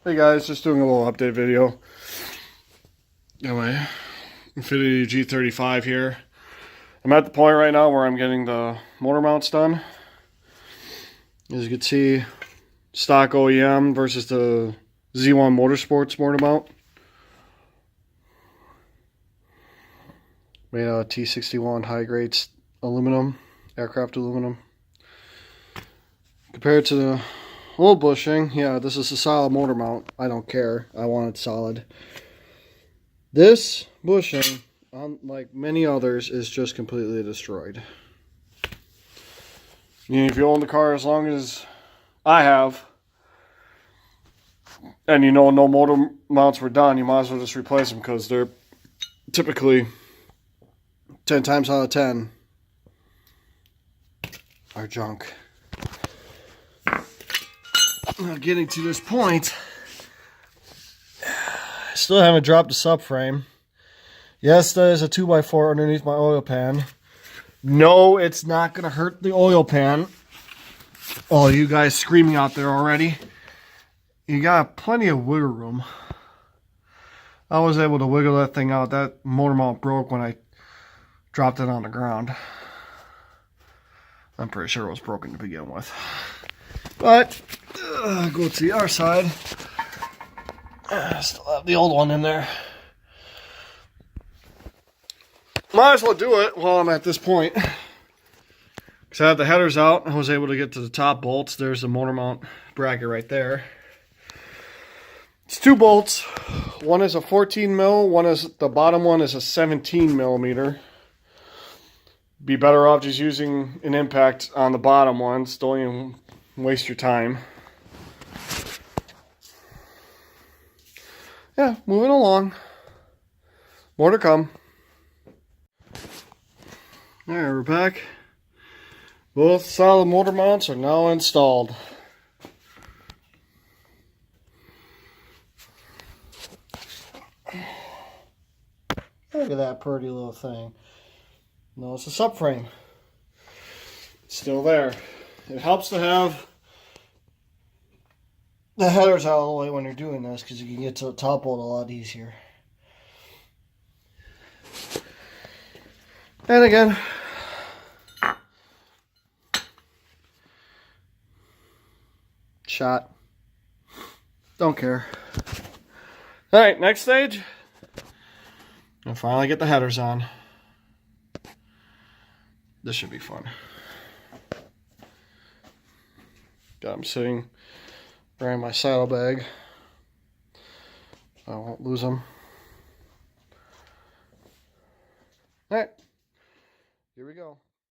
Hey guys, just doing a little update video. Got my Infiniti G35 here. I'm at the point right now where I'm getting the motor mounts done. As you can see, stock OEM versus the Z1 Motorsports motor mount. Made out of T61 high grade aluminum, aircraft aluminum. Compared to the old bushing, yeah, this is a solid motor mount. I don't care. I want it solid. This bushing, unlike many others, is just completely destroyed. If you own the car as long as I have, and you know no motor mounts were done, you might as well just replace them because they're typically 10 times out of 10 are junk. Now getting to this point, I still haven't dropped the subframe. Yes, there is a 2x4 underneath my oil pan. No, it's not going to hurt the oil pan. Oh, you guys screaming out there already. You got plenty of wiggle room. I was able to wiggle that thing out. That motor mount broke when I dropped it on the ground. I'm pretty sure it was broken to begin with. But, go to the other side. Still have the old one in there. Might as well do it while I'm at this point. Because I had the headers out. I was able to get to the top bolts. There's the motor mount bracket right there. It's 2 bolts. One is a 14 mil. The bottom one is a 17 millimeter. Be better off just using an impact on the bottom ones. Don't even waste your time. Yeah, moving along. More to come. Alright, we're back. Both solid motor mounts are now installed. Look at that pretty little thing. No, it's a subframe. It's still there. It helps to have the headers out of the way when you're doing this because you can get to the top bolt a lot easier. And again, shot. Don't care. Alright, next stage. I'll finally get the headers on. This should be fun. Got them sitting right in my saddlebag. I won't lose them. Alright, here we go.